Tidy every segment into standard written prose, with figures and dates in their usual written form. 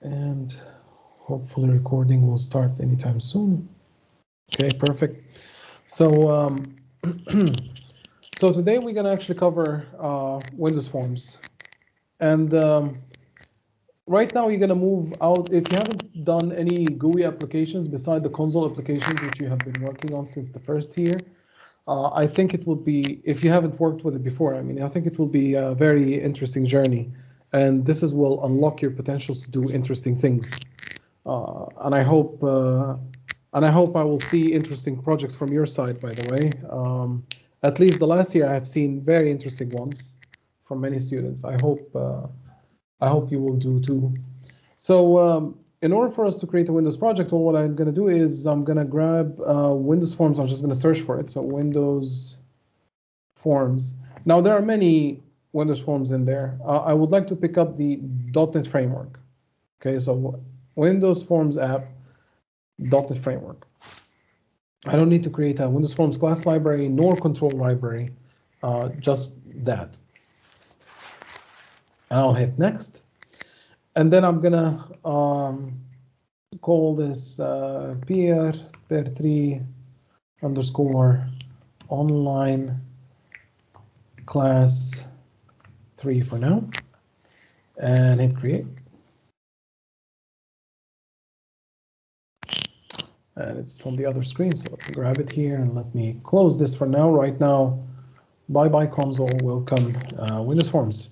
And hopefully recording will start anytime soon. Okay, perfect. So, so today we're going to actually cover Windows Forms. And right now you're going to move out. If you haven't done any GUI applications beside the console applications, which you have been working on since the first year, I think it will be, if you haven't worked with it before, I mean, I think it will be a very interesting journey. And this will unlock your potentials to do interesting things. And I hope I will see interesting projects from your side, by the way. At least the last year I have seen very interesting ones from many students. I hope you will do too. So in order for us to create a Windows project, well, what I'm going to do is I'm going to grab Windows Forms. I'm just going to search for it. So Windows Forms. Now there are many Windows Forms in there. I would like to pick up the .NET Framework. Okay, so Windows Forms app, .NET Framework. I don't need to create a Windows Forms class library nor control library, just that. And I'll hit next. And then I'm gonna call this peer-3 underscore online class 3 for now, and hit create. And it's on the other screen, so let me grab it here and let me close this for now. Right now, bye-bye console, welcome Windows Forms.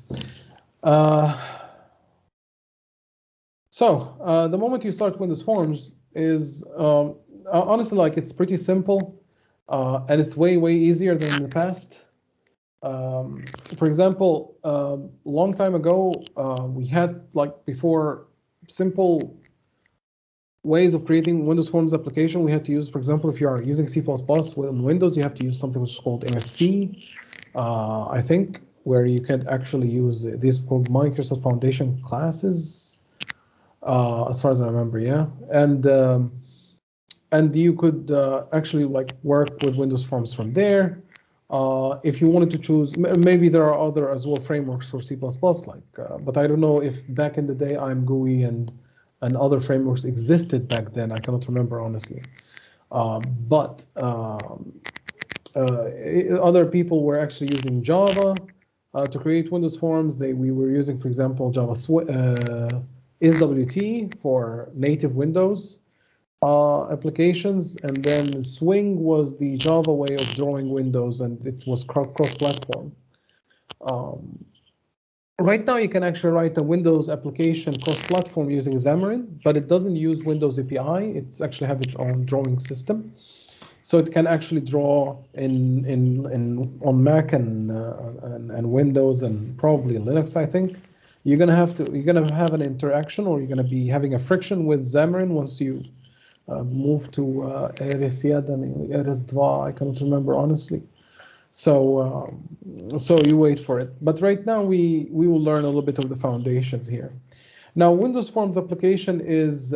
So the moment you start Windows Forms is, honestly, like, it's pretty simple, and it's way easier than in the past. For example, long time ago, we had, like, before, simple ways of creating Windows Forms application. We had to use, for example, if you are using C++ with Windows, you have to use something which is called MFC, I think, where you can actually use these called Microsoft Foundation classes, as far as I remember, yeah. And you could actually, like, work with Windows Forms from there. If you wanted to choose, maybe there are other as well frameworks for C++, like, but I don't know if back in the day IMGUI and other frameworks existed back then. I cannot remember, honestly. But other people were actually using Java to create Windows Forms. We were using, for example, Java SWT for native Windows applications, and then Swing was the Java way of drawing windows, and it was cross-platform. Right now, you can actually write a Windows application cross-platform using Xamarin, but it doesn't use Windows API. It's actually have its own drawing system, so it can actually draw on Mac and Windows and probably Linux. I think you're gonna have an interaction, or you're gonna be having a friction with Xamarin once you move to RS1 and RS2. I cannot remember, honestly. So you wait for it. But right now we will learn a little bit of the foundations here. Now, Windows Forms application is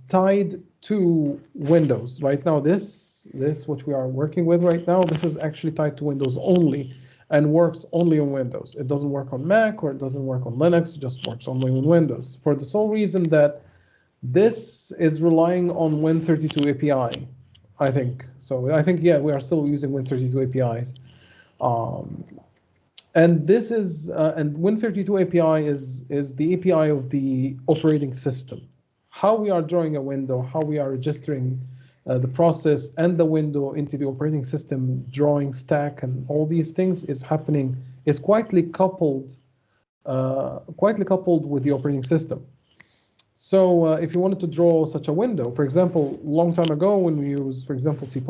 tied to Windows. Right now, this what we are working with right now, this is actually tied to Windows only and works only on Windows. It doesn't work on Mac, or it doesn't work on Linux. It just works only on Windows, for the sole reason that this is relying on Win32 API. I think so. I think, yeah, we are still using Win32 APIs, and this is and Win32 API is the API of the operating system. How we are drawing a window, how we are registering the process and the window into the operating system drawing stack, and all these things is quietly coupled with the operating system. So if you wanted to draw such a window, for example, a long time ago when we used, for example, C++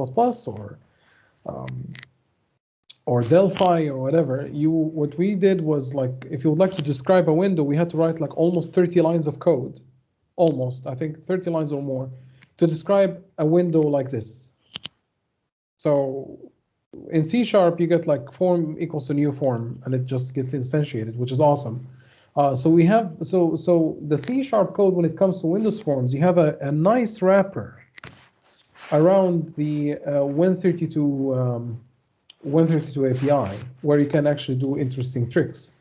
or Delphi or whatever, what we did was, like, if you would like to describe a window, we had to write like almost 30 lines of code, I think 30 lines or more, to describe a window like this. So in C# you get like form equals to new form, and it just gets instantiated, which is awesome. So we have the C# code, when it comes to Windows Forms, you have a nice wrapper around the Win32 API, where you can actually do interesting tricks.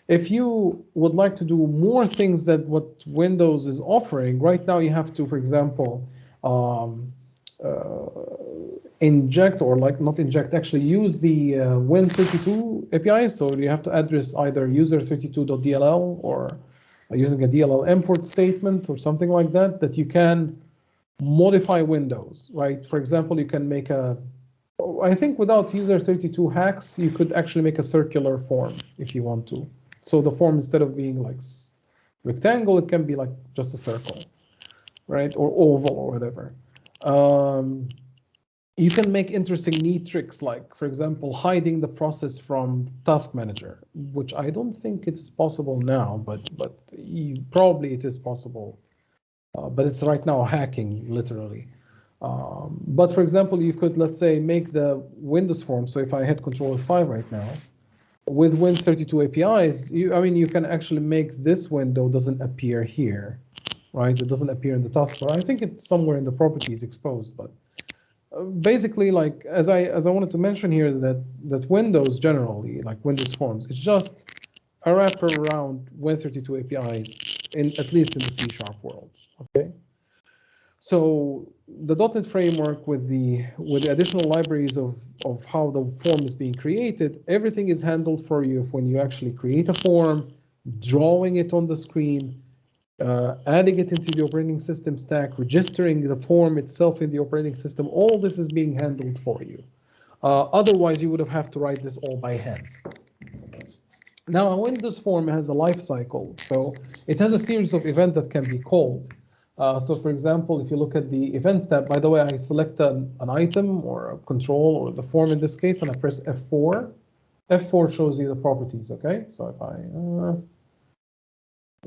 If you would like to do more things that what Windows is offering, right now you have to, for example, um, inject or like not inject, actually use the Win32 API. So you have to address either user32.dll or using a DLL import statement or something like that, that you can modify Windows, right? For example, you can make a, I think without user32 hacks, you could actually make a circular form if you want to. So the form, instead of being like rectangle, it can be like just a circle, right? Or oval or whatever. You can make interesting neat tricks, like, for example, hiding the process from Task Manager, which I don't think it is possible now, but probably it is possible. But it's right now hacking, literally. But for example, you could, let's say, make the Windows form. So if I hit Control F5 right now, with Win32 APIs, you can actually make this window doesn't appear here, right? It doesn't appear in the taskbar. I think it's somewhere in the properties exposed, but basically, like as I wanted to mention here, is that Windows generally, like Windows Forms, it's just a wrapper around Win32 APIs, at least in the C# world. Okay. So the .NET framework with the additional libraries of how the form is being created, everything is handled for you when you actually create a form, drawing it on the screen, adding it into the operating system stack, registering the form itself in the operating system. All this is being handled for you. Otherwise, you would have to write this all by hand. Now, a Windows form has a life cycle, so it has a series of events that can be called. So for example, if you look at the Events tab, by the way, I select an item or a control or the form in this case, and I press F4. F4 shows you the properties, okay? So if I'll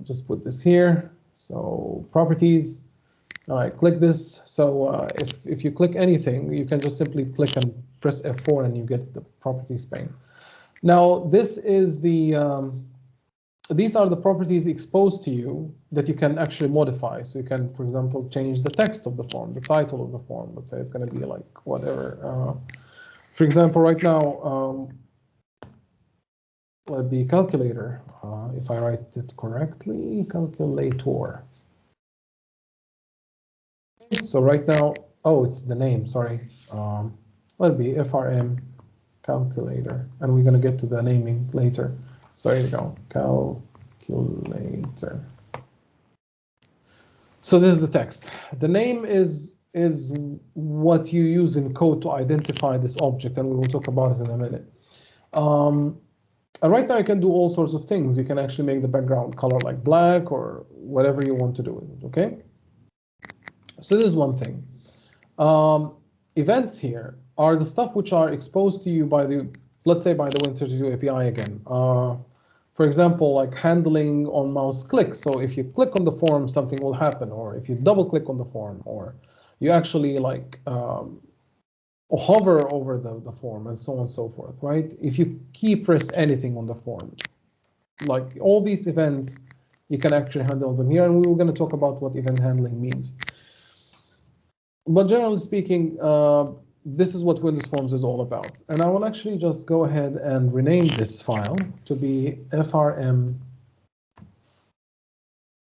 just put this here. So properties, I click this. So if you click anything, you can just simply click and press F4 and you get the properties pane. Now, this is these are the properties exposed to you that you can actually modify. So you can, for example, change the text of the form, the title of the form. Let's say it's going to be like whatever. For example, right now, let be calculator. If I write it correctly, calculator. So right now, oh, it's the name, sorry. Let be FRM calculator, and we're going to get to the naming later. So here you go, calculator. So this is the text. The name is what you use in code to identify this object, and we will talk about it in a minute. And right now you can do all sorts of things. You can actually make the background color like black or whatever you want to do with it, okay? So this is one thing. Events here are the stuff which are exposed to you by the, let's say by the Win32 API again. For example, like handling on mouse click. So if you click on the form, something will happen, or if you double click on the form, or you actually like hover over the form and so on and so forth, right? If you key press anything on the form, like all these events, you can actually handle them here, and we were going to talk about what event handling means. But generally speaking, this is what Windows Forms is all about. And I will actually just go ahead and rename this file to be FRM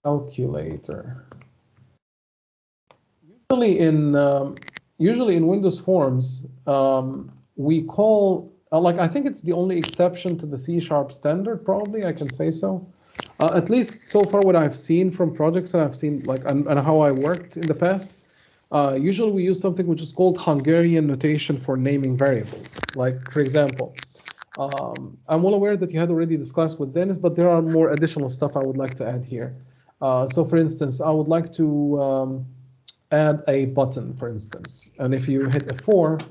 calculator. Usually in Windows Forms, we call, like I think it's the only exception to the C# standard, probably, I can say so. At least so far what I've seen from projects that I've seen, like, and how I worked in the past. Usually we use something which is called Hungarian notation for naming variables. Like, for example, I'm well aware that you had already discussed with Dennis, but there are more additional stuff I would like to add here. So for instance, I would like to add a button, for instance. And if you hit F4,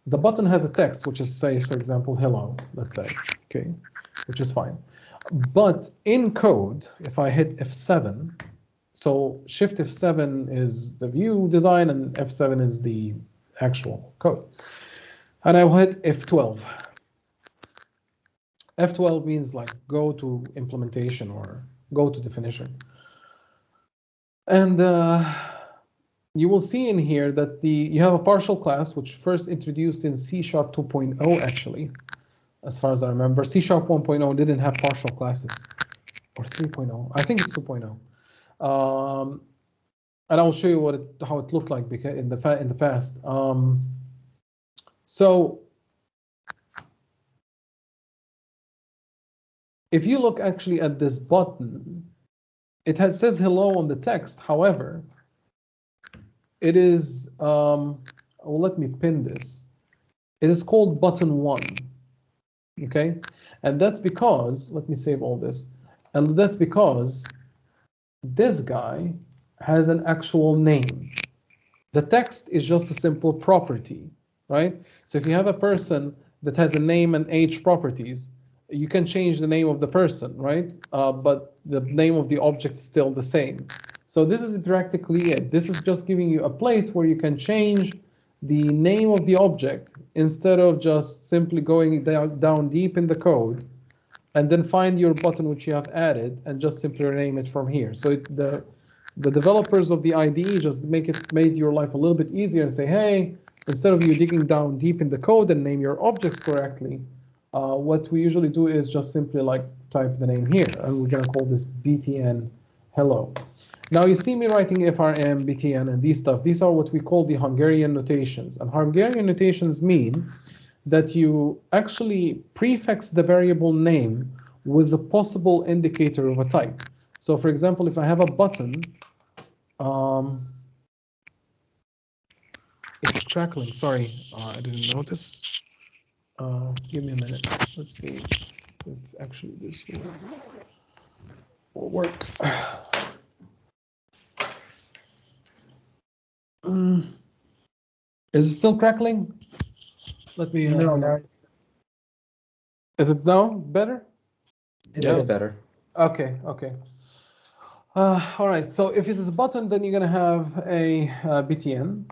the button has a text, which is, say, for example, hello, let's say, okay, which is fine. But in code, if I hit F7, so Shift F7 is the view design, and F7 is the actual code. And I will hit F12. F12 means like go to implementation or go to definition. And you will see in here that you have a partial class, which first introduced in C# 2.0 actually. as far as I remember. C# 1.0 didn't have partial classes, or 3.0. I think it's 2.0. And I'll show you how it looked like in the past. So if you look actually at this button, it says hello on the text. However, it is, let me pin this. It is called button 1, okay? And that's because, let me save all this. And that's because this guy has an actual name. The text is just a simple property, right? So if you have a person that has a name and age properties, you can change the name of the person, right? But the name of the object is still the same. So this is practically it. This is just giving you a place where you can change the name of the object instead of just simply going down deep in the code and then find your button which you have added and just simply rename it from here. So the developers of the IDE just made your life a little bit easier and say, hey, instead of you digging down deep in the code and name your objects correctly, what we usually do is just simply like type the name here, and we're gonna call this btn hello. Now you see me writing frm, btn, and these stuff. These are what we call the Hungarian notations. And Hungarian notations mean that you actually prefix the variable name with the possible indicator of a type. So for example, if I have a button, it's crackling, sorry, I didn't notice. Give me a minute, let's see if actually this will work. Is it still crackling? Let me. No, now it's. Is it now better? It's better. Okay, okay. All right, so if it is a button, then you're going to have a btn.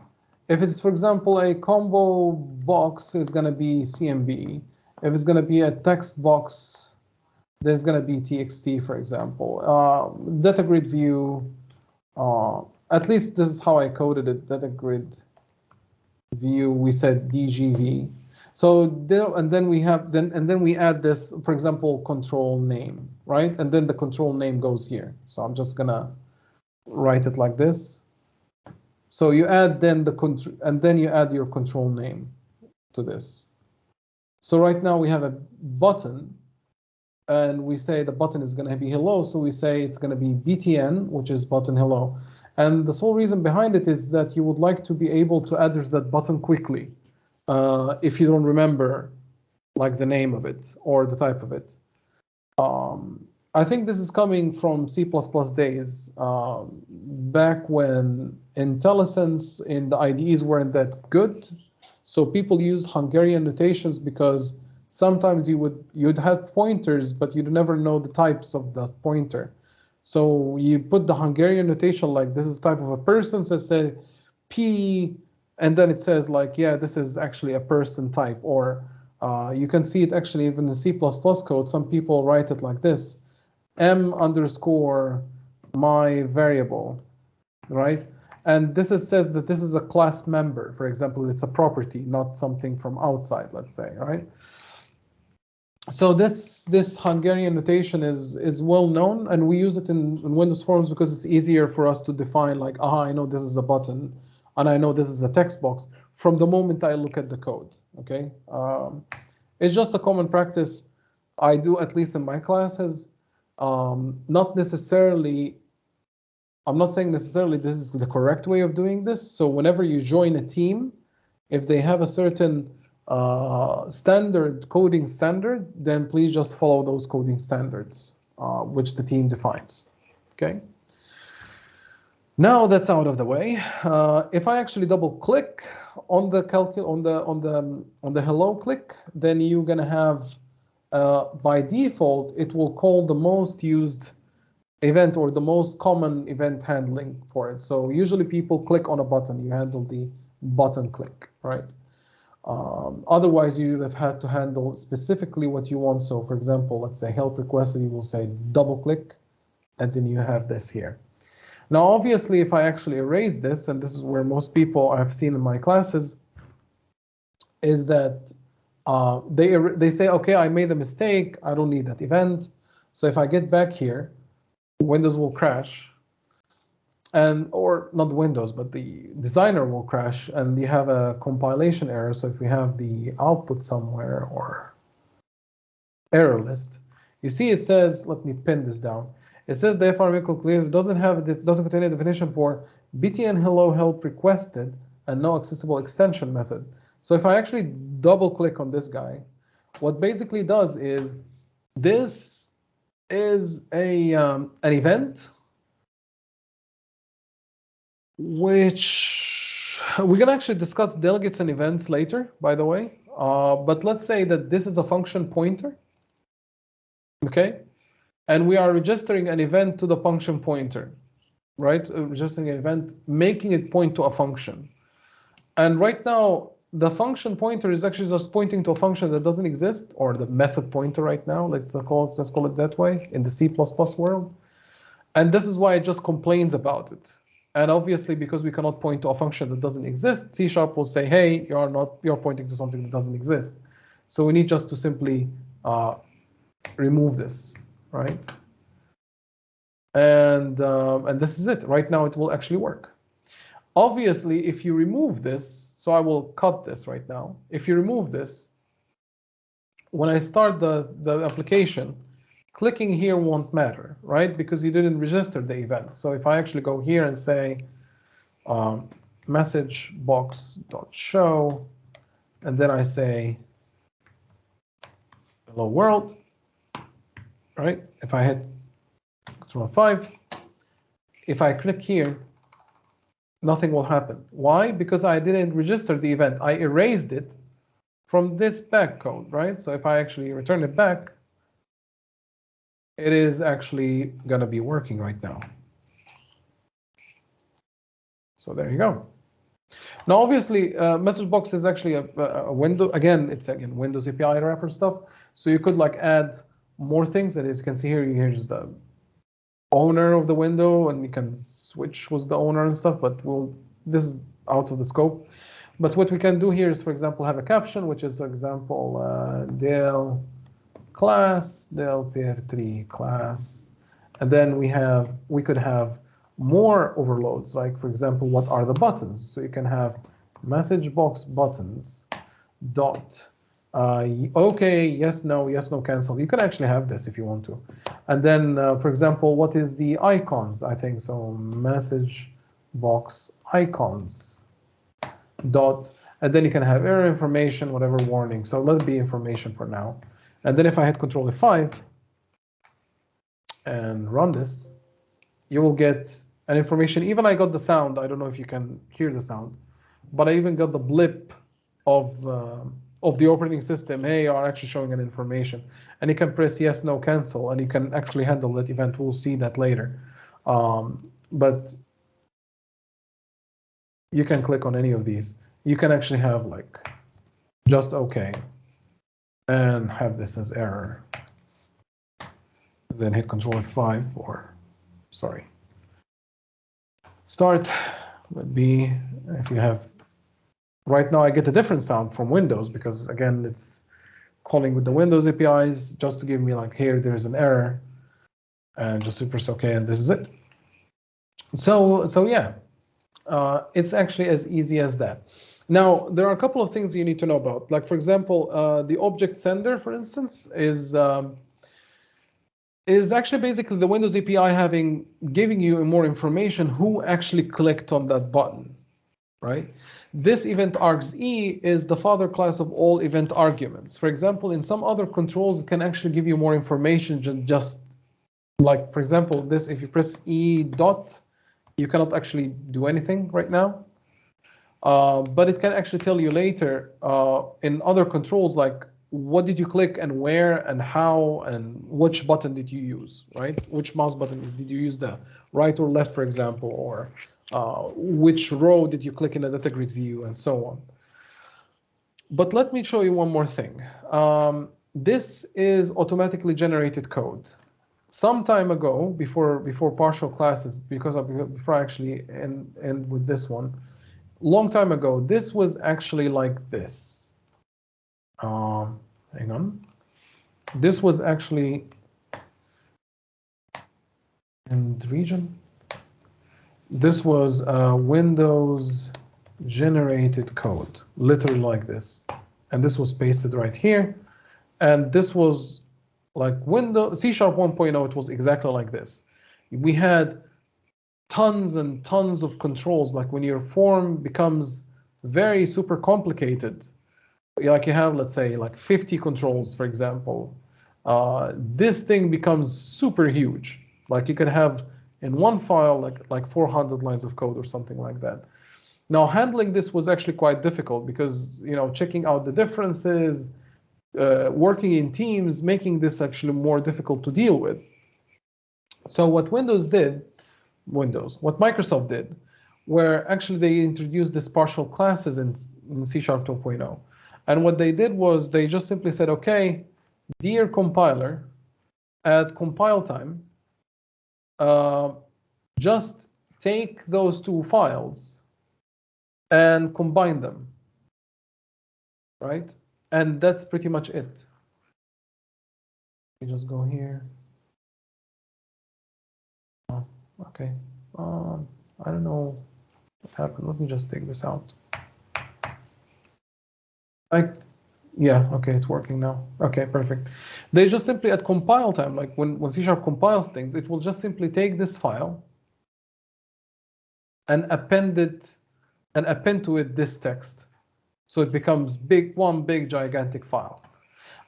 If it's, for example, a combo box, it's going to be cmb. If it's going to be a text box, there's going to be txt, for example. Data grid view, at least this is how I coded it, data grid view, we said dgv. So there, and then we have, then we add this, for example, control name, right? And then the control name goes here. So I'm just going to write it like this. So you add then and then you add your control name to this. So right now we have a button, and we say the button is going to be hello. So we say it's going to be btn, which is button hello. And the sole reason behind it is that you would like to be able to address that button quickly if you don't remember like the name of it or the type of it. I think this is coming from C++ days, back when IntelliSense in the IDEs weren't that good. So people used Hungarian notations because sometimes you'd have pointers, but you'd never know the types of the pointer. So you put the Hungarian notation like this is type of a person, so say P, and then it says like, yeah, this is actually a person type. Or you can see it actually even in the C++ code. Some people write it like this, M underscore my variable, right? And this says that this is a class member. For example, it's a property, not something from outside, let's say, right? So this Hungarian notation is well known, and we use it in Windows Forms because it's easier for us to define like, I know this is a button, and I know this is a text box from the moment I look at the code, okay? It's just a common practice I do, at least in my classes. Not necessarily, I'm not saying necessarily this is the correct way of doing this. So whenever you join a team, if they have a certain coding standard, then please just follow those coding standards, which the team defines, okay? Now that's out of the way. If I actually double click on the hello click, then you're gonna have, by default, it will call the most used event or the most common event handling for it. So usually people click on a button, you handle the button click, right? Otherwise, you would have had to handle specifically what you want. So for example, let's say help request, and you will say double click, and then you have this here. Now, obviously, if I actually erase this, and this is where most people I've seen in my classes, is that They say, okay, I made a mistake. I don't need that event. So if I get back here, Windows will crash, or not Windows, but the designer will crash, and you have a compilation error. So if we have the output somewhere or error list, you see it says, let me pin this down. It says the FRM calculator doesn't contain a definition for btn hello help requested and no accessible extension method. So if I actually double click on this guy, what basically does is this is an event which we're going to actually discuss delegates and events later, by the way. But let's say that this is a function pointer, okay? And we are registering an event to the function pointer, right? Registering an event, making it point to a function. And right now, the function pointer is actually just pointing to a function that doesn't exist, or the method pointer right now, let's call it that way, in the C++ world. And this is why it just complains about it. And obviously, because we cannot point to a function that doesn't exist, C# will say, hey, you're pointing to something that doesn't exist. So we need just to simply remove this, right? And this is it. Right now, it will actually work. Obviously, if you remove this, so I will cut this right now. If you remove this, when I start the application, clicking here won't matter, right? Because you didn't register the event. So if I actually go here and say message box.show, and then I say hello world, right? If I hit Control 5, if I click here, nothing will happen. Why? Because I didn't register the event. I erased it from this back code, right? So if I actually return it back, it is actually going to be working right now. So there you go. Now, obviously, message box is actually a window. Again, it's Windows API wrapper stuff. So you could like add more things. And as you can see here, here's the owner of the window, and you can switch with the owner and stuff. But this is out of the scope. But what we can do here is, for example, have a caption, which is, for example, del class, del per3 class, and then we could have more overloads, like, for example, what are the buttons? So you can have message box buttons dot okay, yes, no, cancel. You can actually have this if you want to. And then, for example, what is the icons? I think so, message box icons dot, and then you can have error information, whatever warning. So let it be information for now. And then if I hit Control F5 and run this, you will get an information. Even I got the sound. I don't know if you can hear the sound, but I even got the blip of the operating system. Hey, you are actually showing an information. And you can press yes, no, cancel, and you can actually handle that event. We'll see that later. But you can click on any of these. You can actually have like just OK and have this as error. Then hit Control F5 or, sorry, start. Would be if you have, right now I get a different sound from Windows because again it's calling with the Windows APIs just to give me like, here there's an error, and just to press OK, and this is it. So yeah, it's actually as easy as that. Now there are a couple of things you need to know about. Like, for example, the object sender, for instance, is actually basically the Windows API giving you more information who actually clicked on that button, right? This event args-e is the father class of all event arguments. For example, in some other controls, it can actually give you more information just like, for example, this, if you press E dot, you cannot actually do anything right now. But it can actually tell you later in other controls, like what did you click and where and how and which button did you use, right? Which mouse button did you use, the right or left, for example, or which row did you click in the data grid view, and so on. But let me show you one more thing. This is automatically generated code. Some time ago, before partial classes, before I actually end with this one, long time ago, this was actually like this. Hang on. This was actually in the region. This was Windows generated code, literally like this. And this was pasted right here. And this was like Windows C# 1.0, it was exactly like this. We had tons and tons of controls, like when your form becomes very super complicated, like you have, let's say, like 50 controls, for example, this thing becomes super huge. Like you could have in one file like 400 lines of code or something like that. Now handling this was actually quite difficult because, you know, checking out the differences, working in teams, making this actually more difficult to deal with. So what what Microsoft did, where actually they introduced these partial classes in C# 2.0. And what they did was they just simply said, okay, dear compiler, at compile time, just take those two files and combine them, right? And that's pretty much it. You just go here. Oh, okay. I don't know what happened. Let me just take this out. Yeah, okay, it's working now. Okay, perfect. They just simply at compile time, like when C# compiles things, it will just simply take this file and append to it this text. So it becomes one big gigantic file.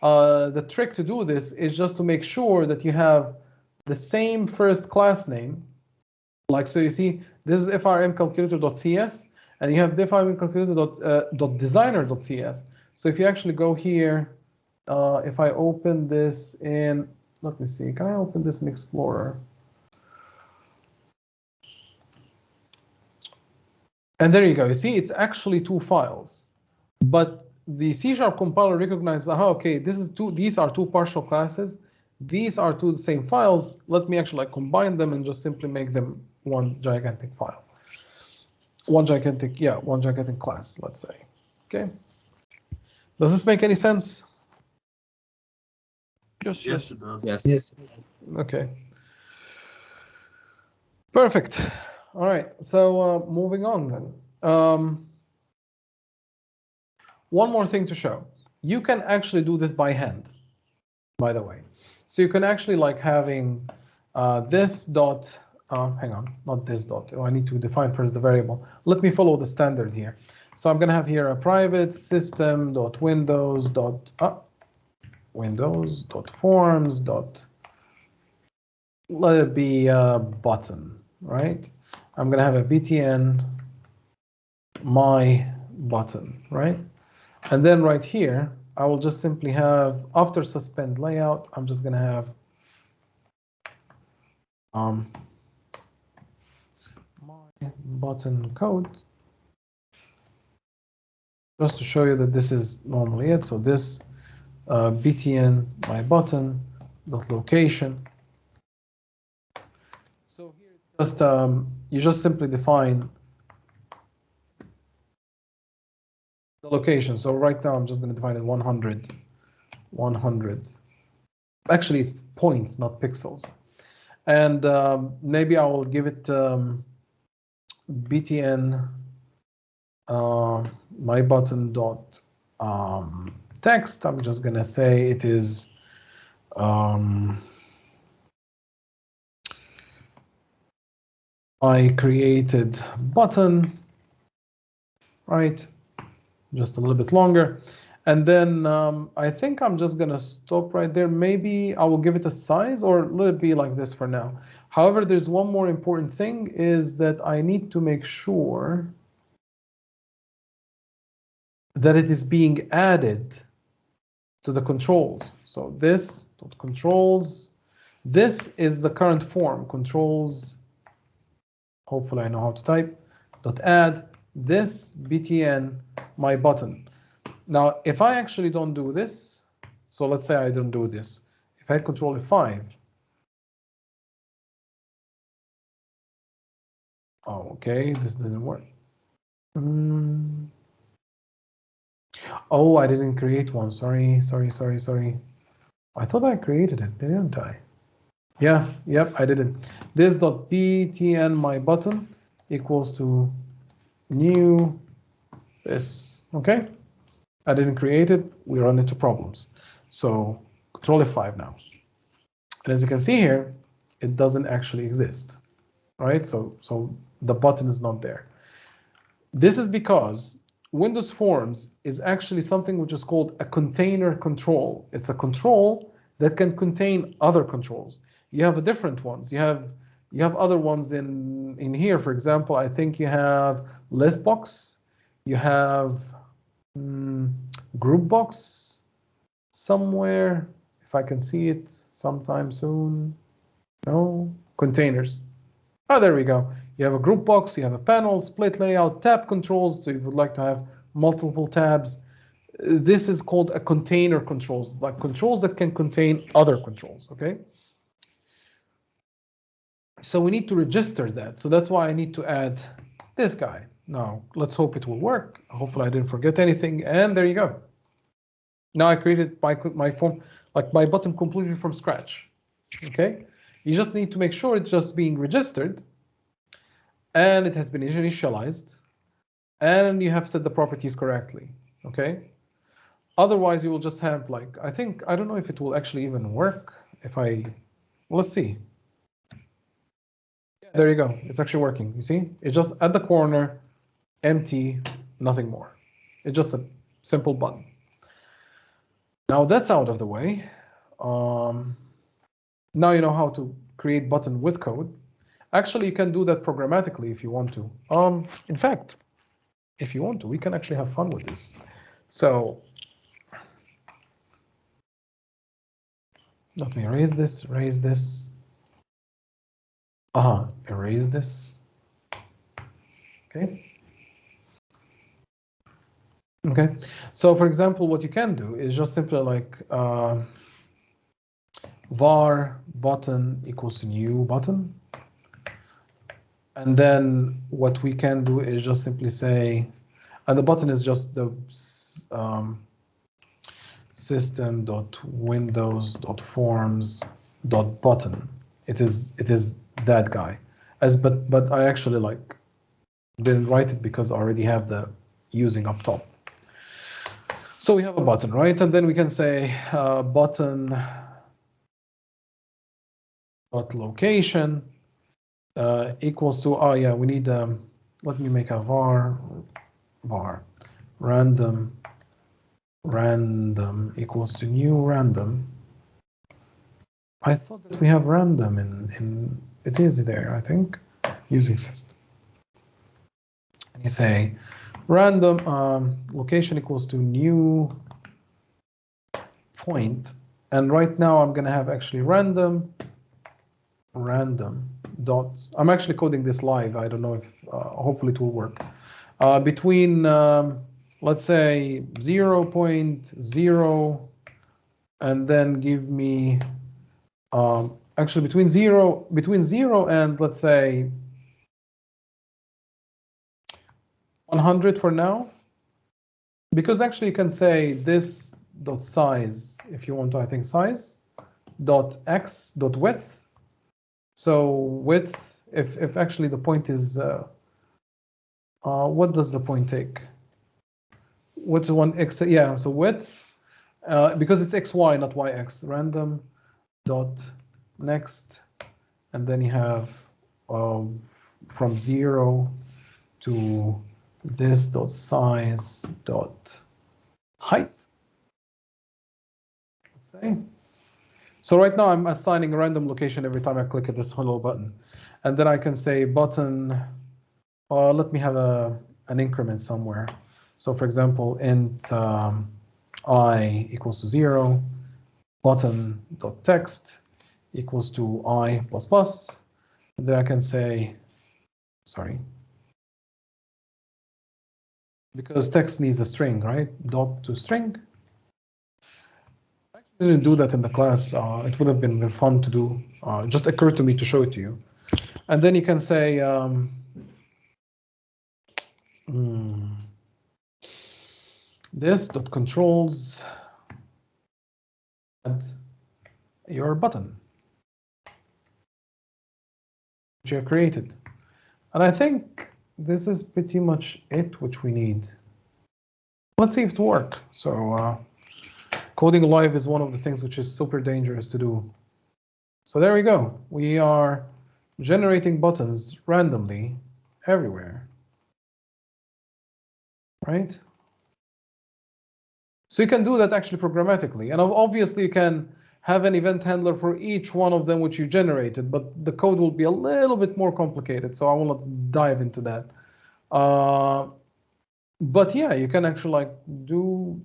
The trick to do this is just to make sure that you have the same first class name. Like, so you see, this is frmcalculator.cs, and you have frmcalculator.designer.cs. So if you actually go here, if I open this in, let me see, can I open this in Explorer? And there you go. You see, it's actually two files, but the C# compiler recognizes, okay, these are two partial classes. These are two the same files. Let me actually like combine them and just simply make them one gigantic file. One gigantic class, let's say. Okay. Does this make any sense? Yes, it does. Yes. Okay. Perfect. All right. So moving on then. One more thing to show. You can actually do this by hand, by the way. So you can actually like having this dot, hang on, not this dot. Oh, I need to define first the variable. Let me follow the standard here. So I'm going to have here a private system.windows.forms. Let it be a button, right? I'm going to have a btn my button, right? And then right here, I will just simply have, after suspend layout, I'm just going to have my button code, just to show you that this is normally it. So this btn my button dot location. So here it's just you just simply define the location. So right now I'm just going to define it 100. Actually, it's points, not pixels. And maybe I will give it btn my button dot text. I'm just gonna say it is I created button, right? Just a little bit longer. And then I think I'm just gonna stop right there. Maybe I will give it a size, or let it be like this for now. However, there's one more important thing, is that I need to make sure that it is being added to the controls. So this controls, this is the current form, controls, hopefully I know how to type, .add this btn my button. Now, if I actually don't do this, so let's say I don't do this, if I hit Control F5, oh, okay, this doesn't work. Oh, I didn't create one. Sorry. I thought I created it, didn't I? Yeah, yep, I did it. This.btn my button equals to new this. Okay, I didn't create it. We run into problems. So Control F5 now. And as you can see here, it doesn't actually exist, right? So the button is not there. This is because Windows Forms is actually something which is called a container control. It's a control that can contain other controls. You have different ones. You have other ones in here. For example, I think you have list box. You have group box somewhere. If I can see it sometime soon. No, containers. Oh, there we go. You have a group box, you have a panel, split layout, tab controls, so you would like to have multiple tabs. This is called a container controls, like controls that can contain other controls, okay? So we need to register that. So that's why I need to add this guy. Now, let's hope it will work. Hopefully I didn't forget anything, and there you go. Now I created my form, like my button completely from scratch, okay? You just need to make sure it's just being registered, and it has been initialized, and you have set the properties correctly, okay? Otherwise, you will just have like, I don't know if it will actually even work if let's see. There you go, it's actually working, you see? It's just at the corner, empty, nothing more. It's just a simple button. Now that's out of the way. Now you know how to create button with code. Actually, you can do that programmatically if you want to. In fact, if you want to, we can actually have fun with this. So let me erase this. Erase this. Okay. Okay. So for example, what you can do is just simply like var button equals to new button. And then what we can do is just simply say, and the button is just the system.windows.forms.button. It is that guy. But I actually like didn't write it because I already have the using up top. So we have a button, right? And then we can say button dot location equals to, oh yeah, we need, let me make a var random equals to new random. I thought that we have random in it is there, I think, using system. And you say random location equals to new point. And right now I'm going to have actually random dots. I'm actually coding this live. I don't know if hopefully it will work. Between let's say 0.0 and then give me actually between zero and let's say 100 for now, because actually you can say this dot size if you want to, I think size dot x dot width. So width, if actually the point is what does the point take? What's one x? Yeah, so width because it's xy not yx. Random dot next, and then you have from 0 to this dot size dot height. Let's say. So right now I'm assigning a random location every time I click at this hello button, and then I can say button. Let me have an increment somewhere. So for example, int I equals to 0, button dot text equals to I plus plus. And then I can say, sorry, because text needs a string, right? Dot to string. I didn't do that in the class. It would have been fun to do. It just occurred to me to show it to you. And then you can say, this dot controls add your button which you created. And I think this is pretty much it which we need. Let's see if it works. So coding live is one of the things which is super dangerous to do. So there we go. We are generating buttons randomly everywhere, right? So you can do that actually programmatically. And obviously you can have an event handler for each one of them which you generated, but the code will be a little bit more complicated, so I will not dive into that. But yeah, you can actually like do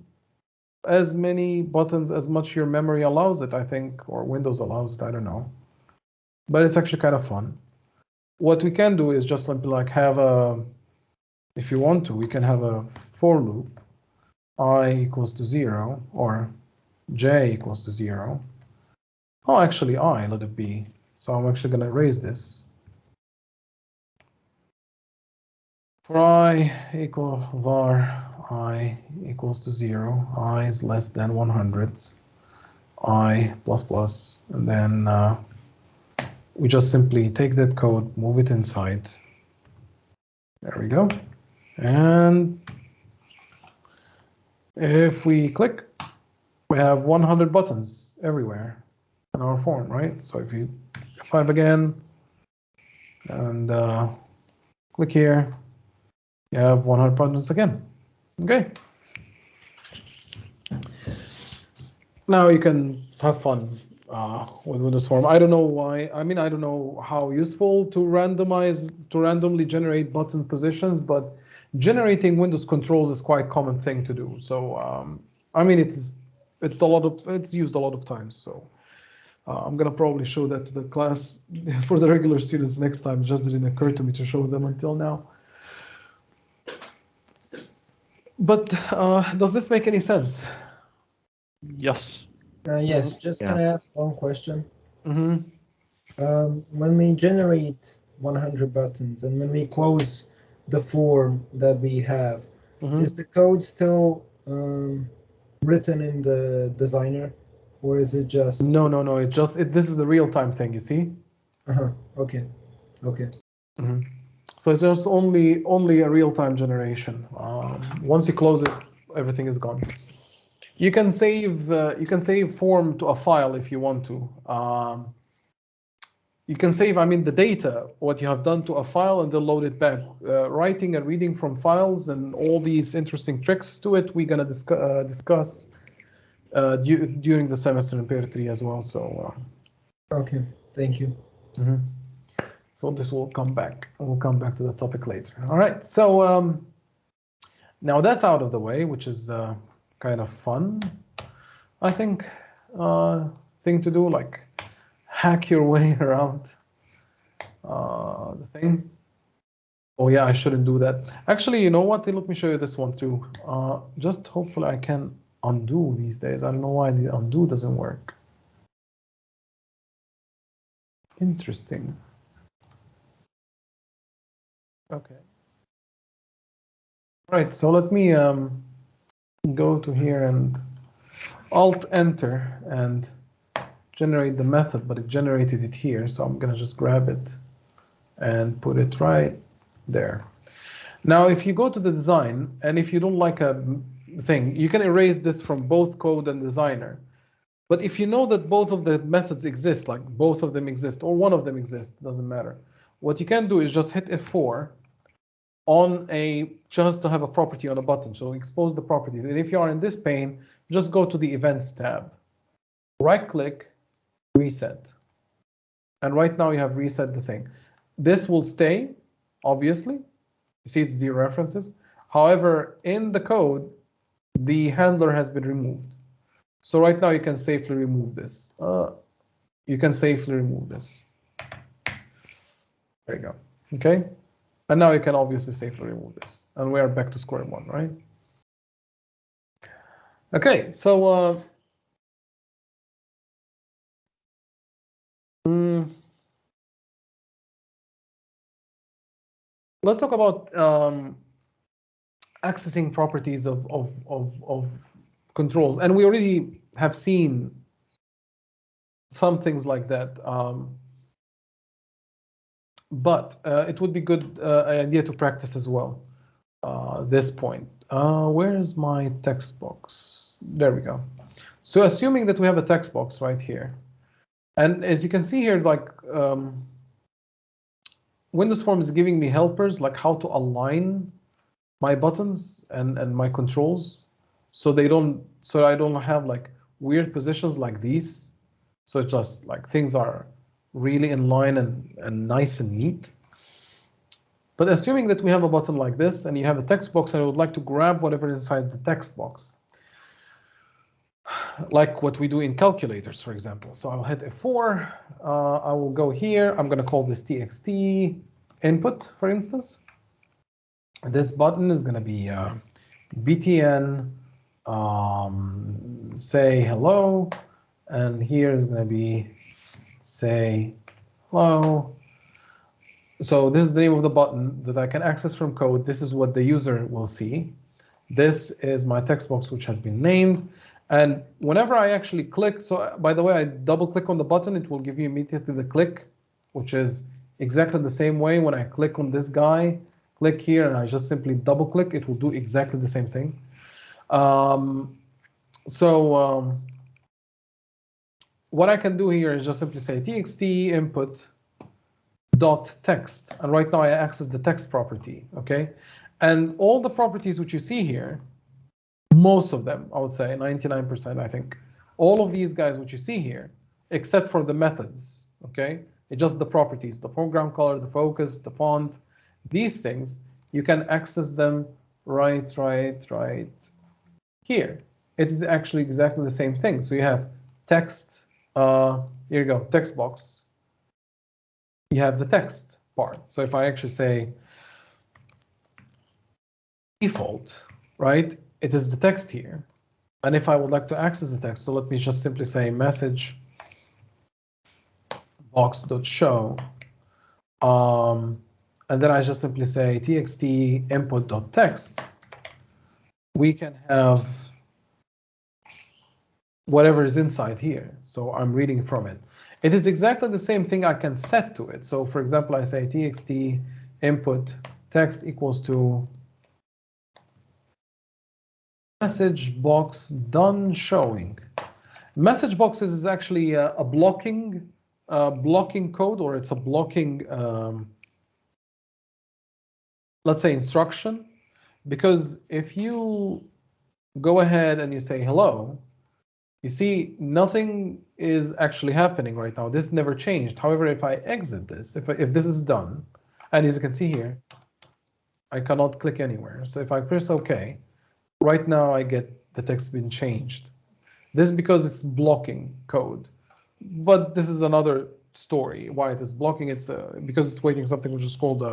as many buttons as much your memory allows it, I think, or Windows allows it, I don't know. But it's actually kind of fun. What we can do is just like have a, if you want to, we can have a for loop, I equals to 0, or j equals to 0. Oh, actually, I, let it be. So I'm actually going to erase this. For I equal var I equals to 0, I is less than 100, I plus plus, and then we just simply take that code, move it inside. There we go. And if we click, we have 100 buttons everywhere in our form, right? So if you F5 again and click here, you have 100 buttons again. Okay. Now you can have fun with Windows Form. I don't know why. I mean, I don't know how useful to randomly generate button positions, but generating Windows controls is quite a common thing to do. So I mean, it's used a lot of times. So I'm gonna probably show that to the class for the regular students next time. It just didn't occur to me to show them until now. But does this make any sense? Yes. Yes, just Yeah. can I ask one question? Mm-hmm. When we generate 100 buttons and when we close the form that we have, is the code still written in the designer, or is it just? No. It's just this is the real-time thing. You see? Okay. Mm-hmm. So it's just only a real-time generation. Once you close it, everything is gone. You can save form to a file if you want to. You can save, I mean, the data, what you have done to a file, and then load it back. Writing and reading from files and all these interesting tricks to it, we're gonna discuss during the semester in Pair 3 as well. So. Okay. Thank you. Mm-hmm. So this will come back. We'll come back to the topic later. All right. So now that's out of the way, which is kind of fun, I think, thing to do, like hack your way around the thing. Oh yeah, I shouldn't do that. Actually, you know what? Let me show you this one too. Just hopefully I can undo these days. I don't know why the undo doesn't work. Interesting. Okay. Right, so let me go to here and Alt-Enter and generate the method, but it generated it here, so I'm gonna just grab it and put it right there. Now, if you go to the design, and if you don't like a thing, you can erase this from both code and designer. But if you know that both of the methods exist, like both of them exist, or one of them exists, doesn't matter. What you can do is just hit F4 on just to have a property on a button. So expose the properties. And if you are in this pane, just go to the Events tab. Right click, reset. And right now you have reset the thing. This will stay, obviously. You see it's 0 references. However, in the code, the handler has been removed. So right now you can safely remove this. You can safely remove this. There you go. Okay. And now you can obviously safely remove this. And we are back to square one, right? Okay, so let's talk about accessing properties of controls. And we already have seen some things like that. But it would be good idea to practice as well. This point. Where is my text box? There we go. So assuming that we have a text box right here, and as you can see here, like Windows Form is giving me helpers, like how to align my buttons and my controls, so I don't have like weird positions like these. So it's just like things are really in line and nice and neat. But assuming that we have a button like this and you have a text box and I would like to grab whatever is inside the text box, like what we do in calculators, for example. So I'll hit F4, I will go here, I'm gonna call this txt input, for instance. This button is gonna be btn, say hello, and here is gonna be say hello. So this is the name of the button that I can access from code. This is what the user will see. This is my text box, which has been named. And whenever I actually click, so by the way, I double click on the button, it will give you immediately the click, which is exactly the same way. When I click on this guy, click here, and I just simply double click, it will do exactly the same thing. What I can do here is just simply say txt input dot text, and right now I access the text property, okay? And all the properties which you see here, most of them, I would say 99%, I think, all of these guys which you see here, except for the methods, okay? It's just the properties, the foreground color, the focus, the font, these things, you can access them right here. It is actually exactly the same thing. So you have text, here you go, text box. You have the text part. So if I actually say default, right, it is the text here. And if I would like to access the text, so let me just simply say message box.show, and then I just simply say txt input.text. We can have whatever is inside here. So I'm reading from it. It is exactly the same thing I can set to it. So for example, I say txt input text equals to message box done showing. Message boxes is actually a blocking code, or it's a blocking, let's say, instruction. Because if you go ahead and you say hello, you see nothing is actually happening right now. This never changed. However, if I exit this, if this is done, and as you can see here, I cannot click anywhere. So if I press OK, right now I get the text being changed. This is because it's blocking code. But this is another story why it is blocking. It's because it's waiting something which is called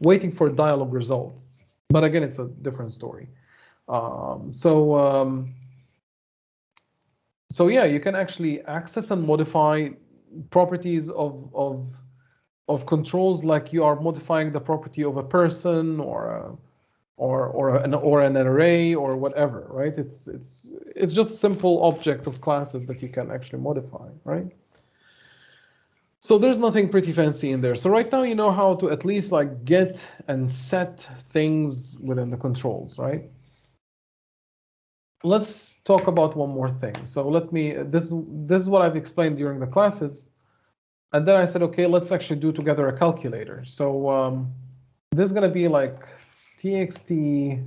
waiting for dialog result. But again, it's a different story. So yeah, you can actually access and modify properties of controls, like you are modifying the property of a person or an array or whatever, right? It's just a simple object of classes that you can actually modify, right? So there's nothing pretty fancy in there. So right now you know how to at least like get and set things within the controls, right? Let's talk about one more thing. So this is what I've explained during the classes. And then I said, okay, let's actually do together a calculator. So this is going to be like txt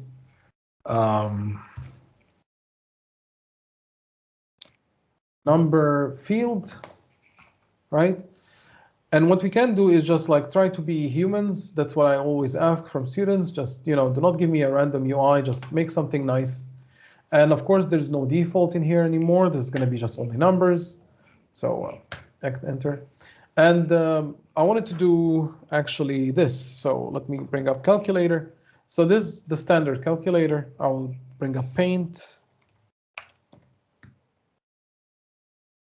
number field, right? And what we can do is just like try to be humans. That's what I always ask from students. Just, do not give me a random UI, just make something nice. And of course, there's no default in here anymore. There's going to be just only numbers. So enter. And I wanted to do actually this. So let me bring up calculator. So this is the standard calculator. I'll bring up Paint.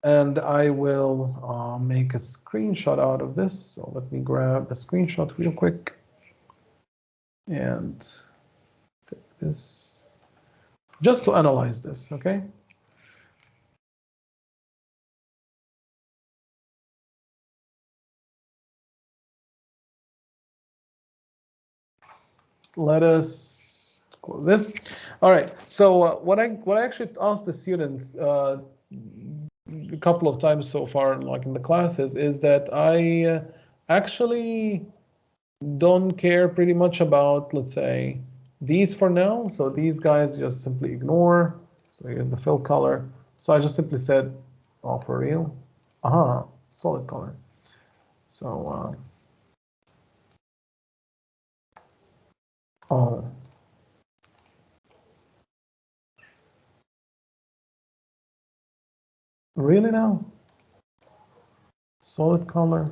And I will make a screenshot out of this. So let me grab a screenshot real quick. And this, just to analyze this, okay? Let us close this. All right. So what I actually asked the students a couple of times so far, like in the classes, is that I actually don't care pretty much about, let's say, these for now. So these guys just simply ignore. So here's the fill color. So I just simply said, oh, for real? Aha, solid color. So oh. Really now? Solid color.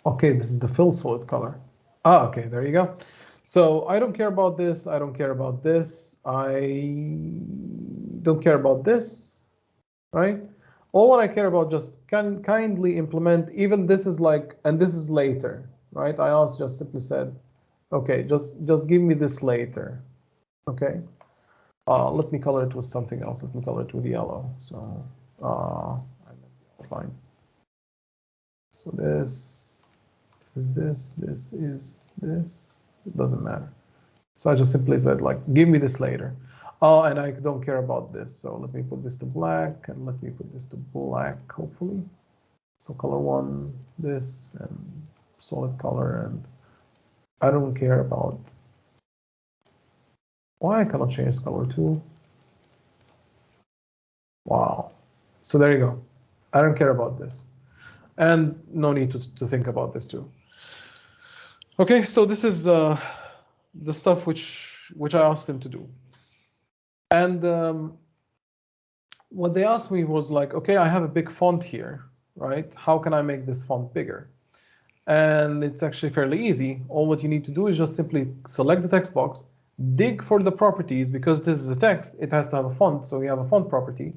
Okay, this is the fill solid color. Ah, okay, there you go. So I don't care about this. I don't care about this. I don't care about this, right? All what I care about, just kindly implement, even this is like, and this is later, right? I also just simply said, okay, just give me this later, okay? Let me color it with something else. Let me color it with yellow. So fine. So this is this, this is this. It doesn't matter. So I just simply said, like, give me this later. Oh, and I don't care about this. So let me put this to black, and let me put this to black, hopefully. So color one, this, and solid color, and I don't care about why I cannot change color two. Wow. So there you go. I don't care about this. And no need to think about this too. Okay, so this is the stuff which I asked him to do. And what they asked me was like, okay, I have a big font here, right? How can I make this font bigger? And it's actually fairly easy. All what you need to do is just simply select the text box, dig for the properties, because this is a text, it has to have a font, so you have a font property.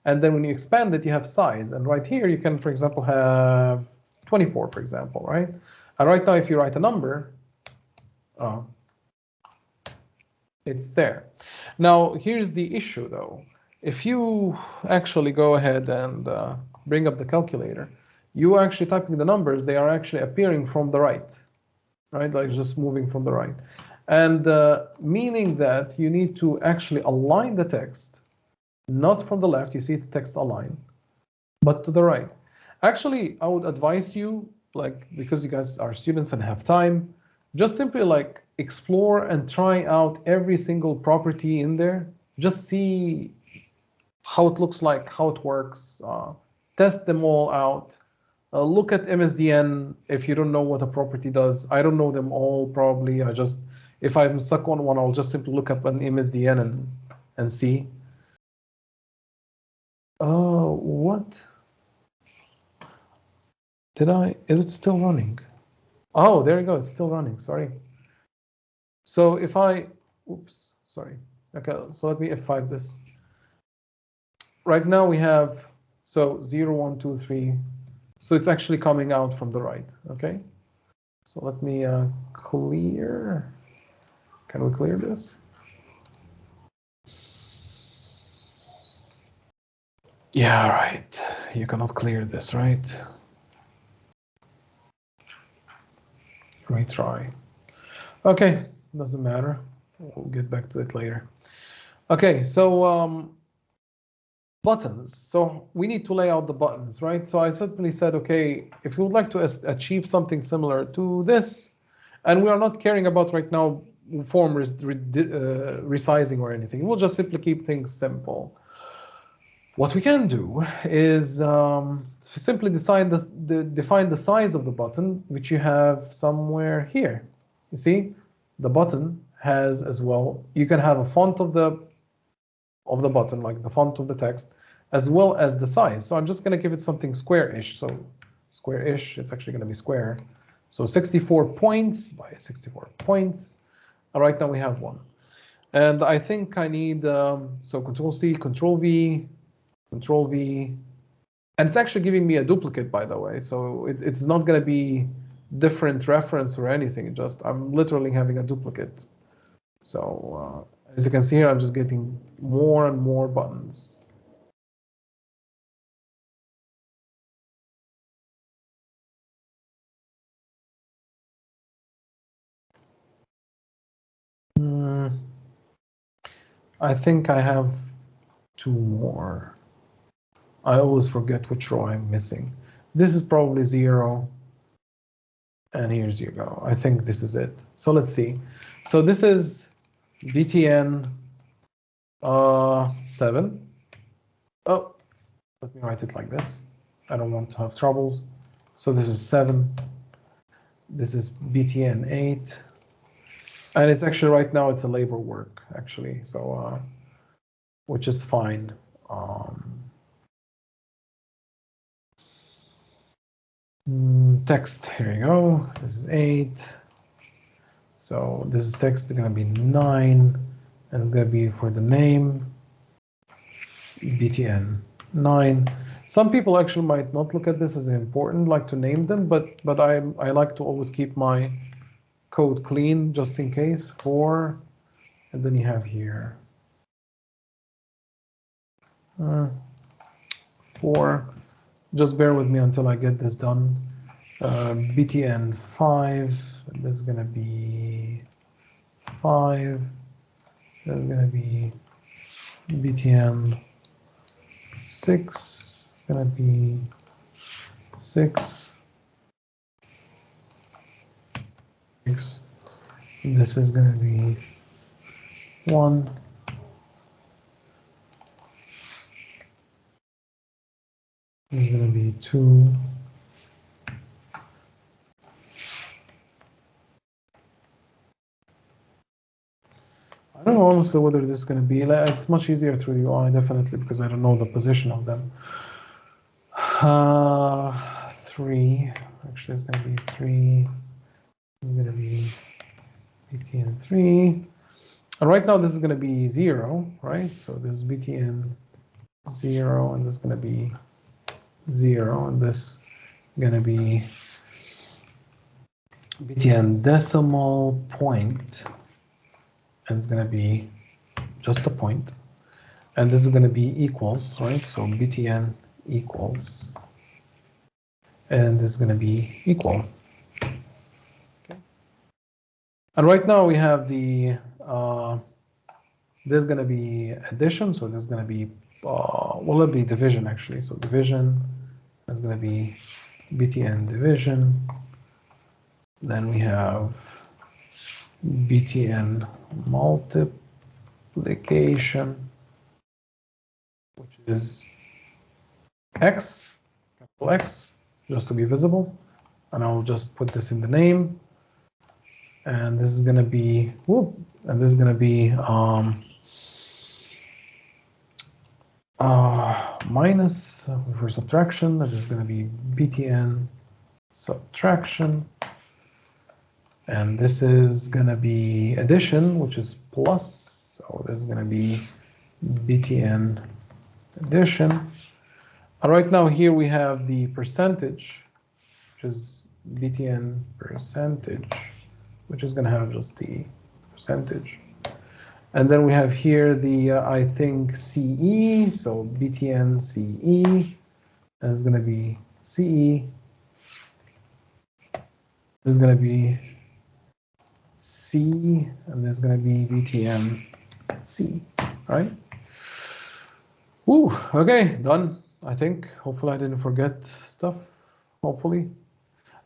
And then when you expand it, you have size. And right here, you can, for example, have 24, for example, right? And right now, if you write a number, it's there. Now, here's the issue, though. If you actually go ahead and bring up the calculator, you are actually typing the numbers, they are actually appearing from the right, like just moving from the right. And meaning that you need to actually align the text, not from the left, you see it's text align, but to the right. Actually, I would advise you, like, because you guys are students and have time, just simply like explore and try out every single property in there. Just see how it looks like, how it works, test them all out. Look at MSDN if you don't know what a property does. I don't know them all probably. If I'm stuck on one, I'll just simply look up an MSDN and see. Oh, what? Is it still running? Oh, there you go, it's still running, sorry. So if oops, sorry. Okay, so let me F5 this. Right now we have, 0, 1, 2, 3. So it's actually coming out from the right, okay? So let me clear. Can we clear this? Yeah, right. You cannot clear this, right? Retry. Okay, doesn't matter. We'll get back to it later. Okay, so buttons. So we need to lay out the buttons, right? So I simply said, okay, if you would like to achieve something similar to this, and we are not caring about right now form resizing or anything, we'll just simply keep things simple. What we can do is simply define the size of the button, which you have somewhere here. You see, the button has as well, you can have a font of the button, like the font of the text, as well as the size. So I'm just going to give it something square-ish. So square-ish, it's actually going to be square. So 64 points by 64 points. Right now we have one. And I think I need, so Control-C, Control-V, Control-V. And it's actually giving me a duplicate, by the way. So it's not going to be different reference or anything. Just I'm literally having a duplicate. So as you can see here, I'm just getting more and more buttons. I think I have 2 more. I always forget which row I'm missing. This is probably 0. And here's you go. I think this is it. So let's see. So this is BTN 7. Oh, let me write it like this. I don't want to have troubles. So this is 7. This is BTN 8. And it's actually right now it's a labor work actually. So which is fine. Text, here you go. This is 8. So this is text is going to be 9. And it's going to be for the name, BTN 9. Some people actually might not look at this as important, like to name them, but I like to always keep my code clean just in case. 4, and then you have here 4. Just bear with me until I get this done. BTN 5. This is going to be 5. This is going to be BTN 6. It's going to be 6. 6. This is going to be 1. This is going to be 2. I don't know honestly whether this is going to be, it's much easier through the UI definitely because I don't know the position of them. 3, actually it's going to be 3. It's going to be BTN 3. And right now this is going to be 0, right? So this is BTN 0, and this is going to be 0, and this is going to be BTN decimal point, and it's going to be just a point, and this is going to be equals, right? So BTN equals, and this is going to be equal. Okay. And right now we have the there's going to be addition, so there's going to be will it be division actually? So division is going to be BTN division. Then we have BTN multiplication, which is X, capital X, just to be visible. And I'll just put this in the name. And this is going to be, and this is going to be minus for subtraction. That is going to be BTN subtraction. And this is going to be addition, which is plus. So this is going to be BTN addition. And right now here we have the percentage, which is BTN percentage, which is going to have just the percentage. And then we have here the, I think, CE, so BTN CE, and it's going to be CE. This is going to be C, and there's going to be BTN C, right? Woo, okay, done, I think. Hopefully I didn't forget stuff, hopefully.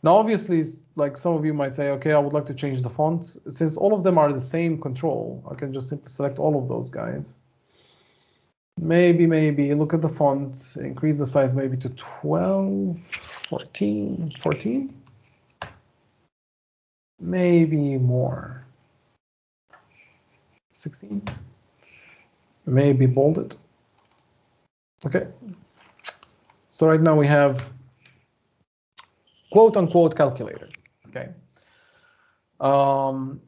Now, obviously, like some of you might say, okay, I would like to change the fonts. Since all of them are the same control, I can just simply select all of those guys. Maybe look at the font, increase the size maybe to 12, 14. Maybe more. 16. Maybe bold it. Okay. So right now we have quote unquote calculator. Okay. Now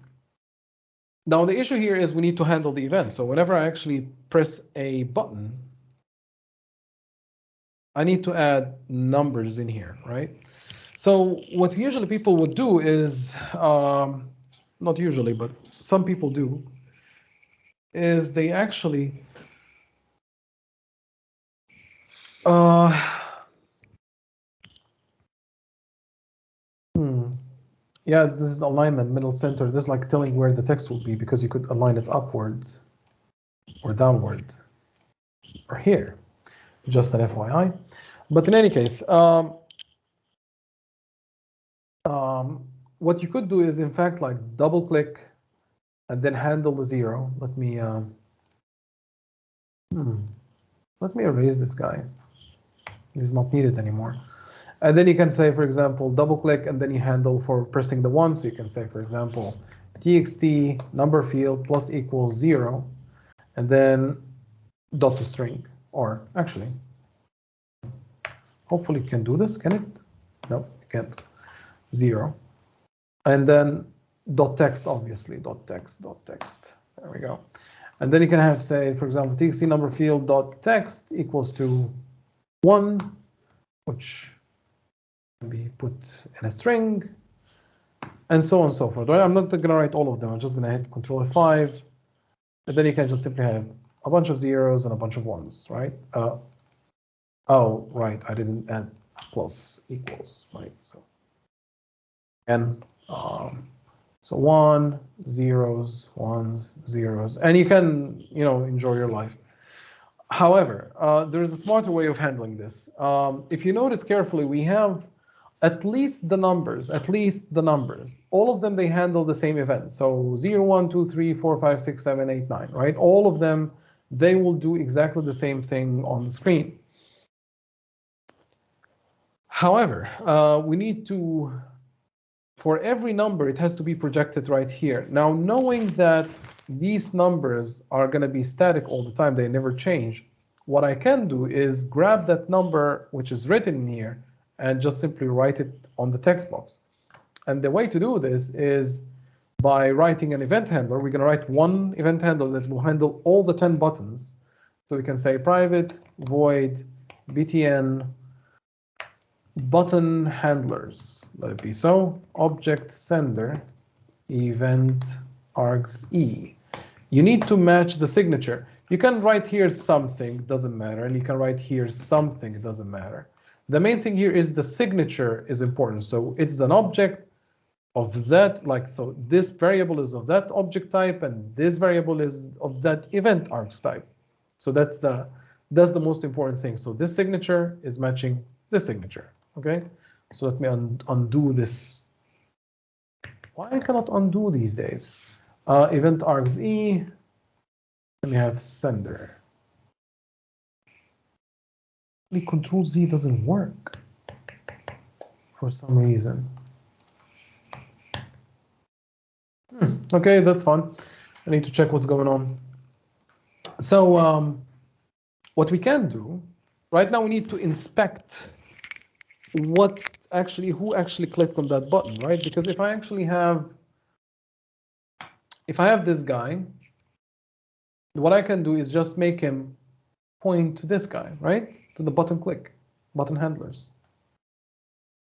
the issue here is we need to handle the event. So whenever I actually press a button, I need to add numbers in here, right? So what usually people would do is, not usually, but some people do, is they actually yeah, this is alignment, middle center. This is like telling where the text will be because you could align it upwards or downwards or here. Just an FYI. But in any case, what you could do is, in fact, like double click and then handle the 0. Let me erase this guy. He's not needed anymore. And then you can say, for example, double click and then you handle for pressing the 1. So you can say, for example, txt number field plus equals 0 and then dot to string. Or actually, hopefully you can do this. Can it? No, you can't. 0. And then dot text, obviously, dot text. There we go. And then you can have, say, for example, txt number field dot text equals to 1, which can be put in a string, and so on and so forth. Right? I'm not going to write all of them. I'm just going to hit Control F5, and then you can just simply have a bunch of zeros and a bunch of ones, right? Oh, right, I didn't add plus equals, right? So, and so 1, zeros, 1s, zeros, and you can, enjoy your life. However, there is a smarter way of handling this. If you notice carefully, we have at least the numbers. All of them, they handle the same event. So 0, 1, 2, 3, 4, 5, 6, 7, 8, 9, right? All of them, they will do exactly the same thing on the screen. However, we need to, for every number, it has to be projected right here. Now, knowing that these numbers are going to be static all the time, they never change, what I can do is grab that number which is written in here and just simply write it on the text box. And the way to do this is by writing an event handler. We're going to write one event handler that will handle all the 10 buttons. So we can say private void btn button handlers. Let it be so. Object sender event args e. You need to match the signature. You can write here something, doesn't matter, and you can write here something, it doesn't matter. The main thing here is the signature is important. So it's an object of that, so this variable is of that object type, and this variable is of that event args type. So that's the most important thing. So this signature is matching this signature. Okay, so let me undo this. Why I cannot undo these days? Event args e. Let me have sender. The Control Z doesn't work for some reason. Okay, that's fun. I need to check what's going on. So what we can do right now, we need to inspect who actually clicked on that button, right? Because if I have this guy, what I can do is just make him point to this guy, right? To the button handlers,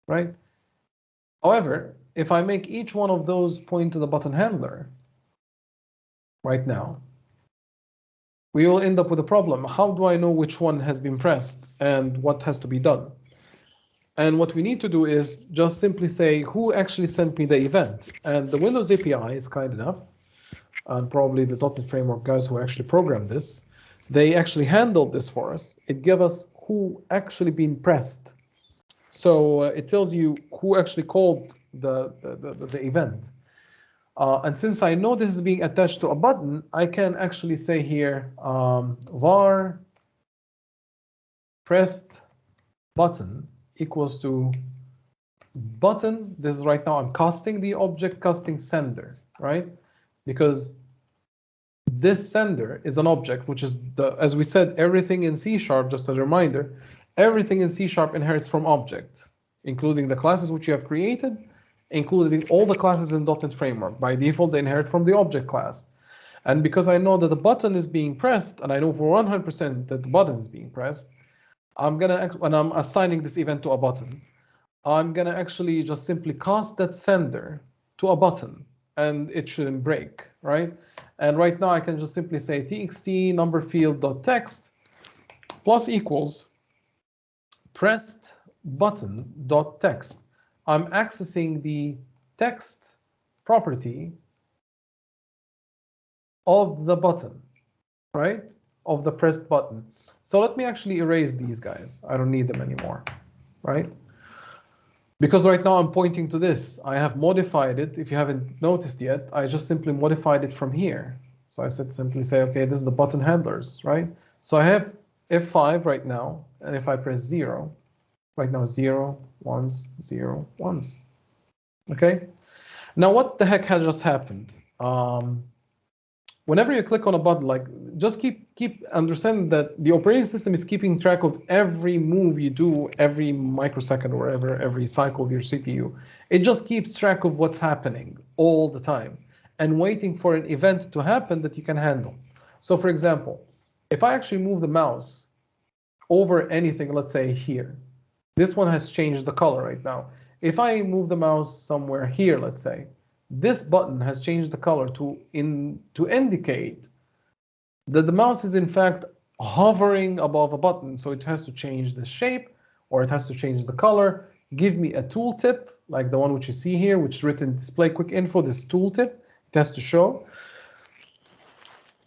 right? However, if I make each one of those point to the button handler right now, we will end up with a problem. How do I know which one has been pressed and what has to be done? And what we need to do is just simply say who actually sent me the event. And the Windows API is kind enough, and probably the .NET Framework guys who actually programmed this, they actually handled this for us. It gave us who actually been pressed. So it tells you who actually called the event. And since I know this is being attached to a button, I can actually say here var pressed button equals to button. This is right now I'm casting the object casting sender, right? Because this sender is an object, which is as we said, everything in C#, just as a reminder, everything in C# inherits from object, including the classes which you have created, including all the classes in .NET Framework. By default, they inherit from the object class. And because I know that the button is being pressed, and I know for 100% that the button is being pressed, when I'm assigning this event to a button, I'm gonna actually just simply cast that sender to a button, and it shouldn't break, right? And right now I can just simply say txt number field dot text plus equals pressed button dot text. I'm accessing the text property of the button, right? Of the pressed button. So let me actually erase these guys. I don't need them anymore, right? Because right now I'm pointing to this. I have modified it. If you haven't noticed yet, I just simply modified it from here. So I said simply say, okay, this is the button handlers, right? So I have F5 right now, and if I press 0, right now 0, 1s, 0, 1s. Okay? Now what the heck has just happened? Whenever you click on a button, like, just keep understanding that the operating system is keeping track of every move you do every microsecond or every cycle of your CPU. It just keeps track of what's happening all the time and waiting for an event to happen that you can handle. So for example, if I actually move the mouse over anything, let's say here, this one has changed the color right now. If I move the mouse somewhere here, let's say, this button has changed the color to indicate that the mouse is in fact hovering above a button. So it has to change the shape, or it has to change the color, give me a tooltip, like the one which you see here, which is written display quick info, this tooltip, it has to show.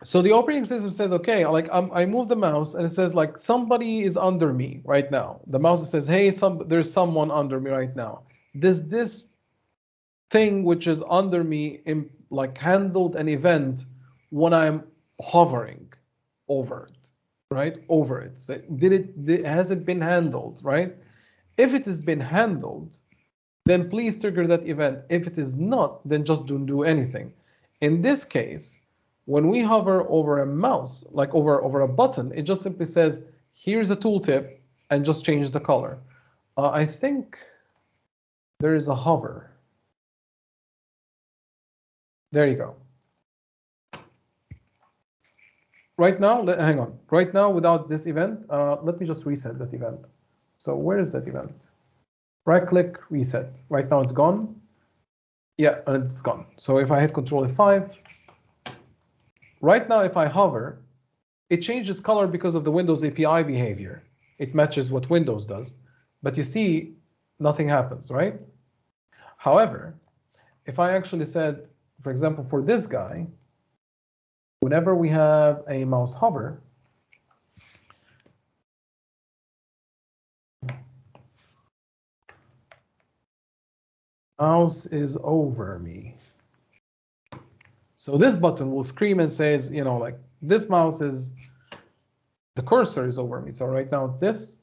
So the operating system says, okay, like I move the mouse and it says like somebody is under me right now. The mouse says, hey, there's someone under me right now. This thing which is under me like handled an event when I'm hovering over it, right? Over it. So has it been handled, right? If it has been handled, then please trigger that event. If it is not, then just don't do anything. In this case, when we hover over a mouse, like over a button, it just simply says, here's a tooltip, and just change the color. I think there is a hover. There you go. Right now, hang on. Right now, without this event, let me just reset that event. So where is that event? Right-click, reset. Right now, it's gone. Yeah, and it's gone. So if I hit Control F5, right now, if I hover, it changes color because of the Windows API behavior. It matches what Windows does. But you see, nothing happens, right? However, if I actually said, for example, for this guy, whenever we have a mouse hover, mouse is over me. So this button will scream and says, you know, like this mouse is, the cursor is over me. So right now this,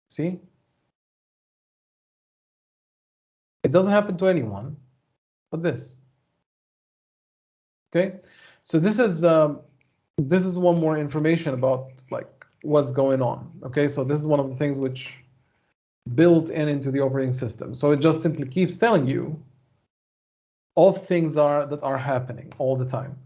see? It doesn't happen to anyone, but this. Okay, so this is one more information about like what's going on. Okay, so this is one of the things which built into the operating system. So it just simply keeps telling you of things that are happening all the time.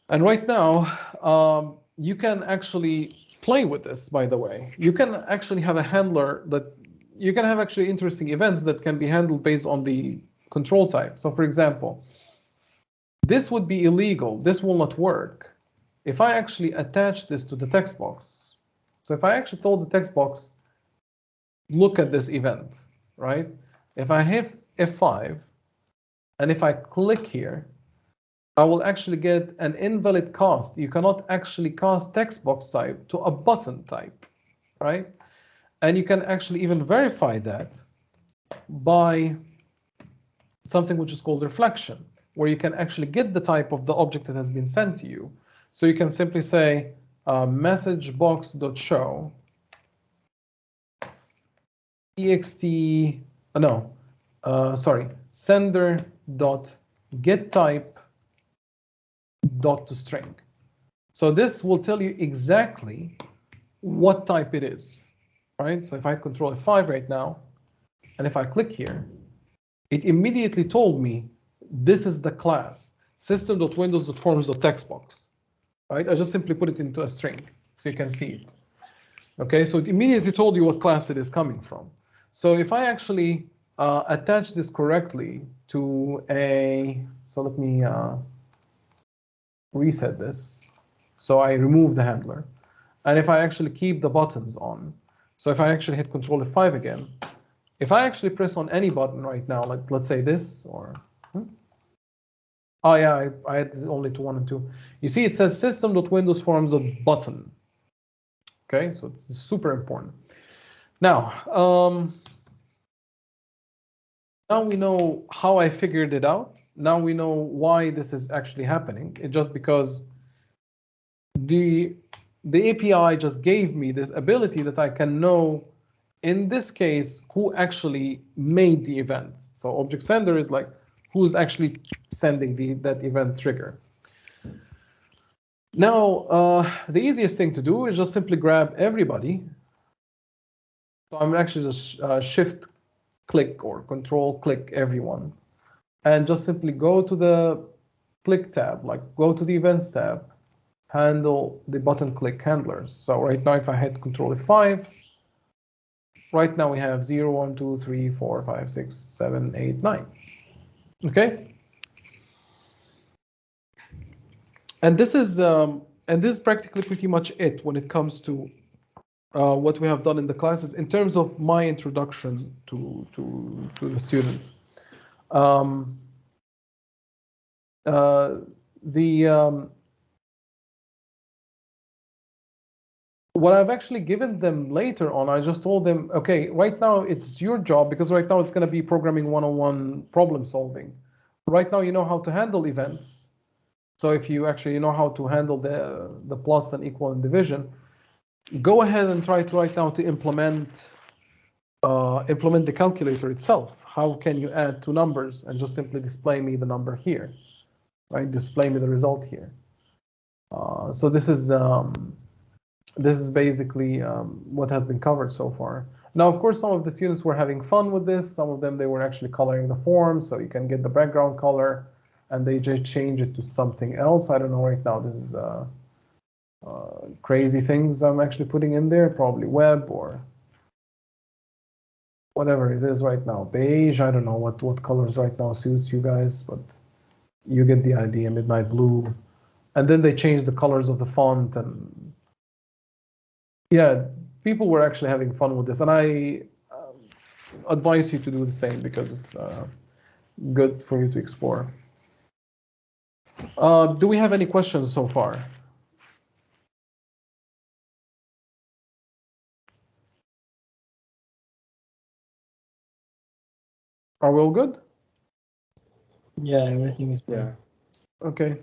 And right now, you can actually play with this, by the way. You can actually have a handler that you can have actually interesting events that can be handled based on the control type. So for example, this would be illegal. This will not work if I actually attach this to the text box. So if I actually told the text box, look at this event, right? If I hit F5, and if I click here, I will actually get an invalid cast. You cannot actually cast text box type to a button type, right? And you can actually even verify that by something which is called reflection, where you can actually get the type of the object that has been sent to you. So you can simply say message box.show txt, sender.getType.toString. So this will tell you exactly what type it is, right? So if I Control F5 right now, and if I click here, it immediately told me this is the class, system.windows.forms.textbox, right? I just simply put it into a string so you can see it. Okay, so it immediately told you what class it is coming from. So if I actually attach this correctly to so let me reset this. So I remove the handler. And if I actually keep the buttons on, so if I actually hit Control F5 again, if I actually press on any button right now, like let's say this, or, oh yeah, I had only to 1 and 2. You see it says system.windowsforms.button. Okay, so it's super important. Now, now we know how I figured it out. Now we know why this is actually happening. It's just because the API just gave me this ability that I can know, in this case, who actually made the event. So object sender is like who's actually sending that event trigger. Now, the easiest thing to do is just simply grab everybody. So I'm actually just shift click or control click everyone, and just simply go to the click tab, like go to the events tab, handle the button click handlers. So right now, if I hit Control F5, right now we have 0, 1, 2, 3, 4, 5, 6, 7, 8, 9. Okay. And this is practically pretty much it when it comes to what we have done in the classes in terms of my introduction to the students. What I've actually given them later on, I just told them, okay, right now it's your job, because right now it's going to be programming 101 problem solving. Right now you know how to handle events. So if you actually know how to handle the plus and equal and division, go ahead and try to right now to implement the calculator itself. How can you add two numbers and just simply display me the number here, right? Display me the result here. So this is basically what has been covered so far. Now, of course, some of the students were having fun with this. Some of them, they were actually coloring the form, so you can get the background color, and they just change it to something else. I don't know right now. This is crazy things I'm actually putting in there, probably web or whatever it is right now. Beige, I don't know what colors right now suits you guys, but you get the idea, midnight blue. And then they changed the colors of the font, and yeah, people were actually having fun with this, and I advise you to do the same because it's good for you to explore. Do we have any questions so far? Are we all good? Yeah, everything is fine. Yeah. Okay.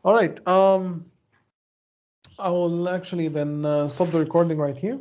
All right. I will actually then stop the recording right here.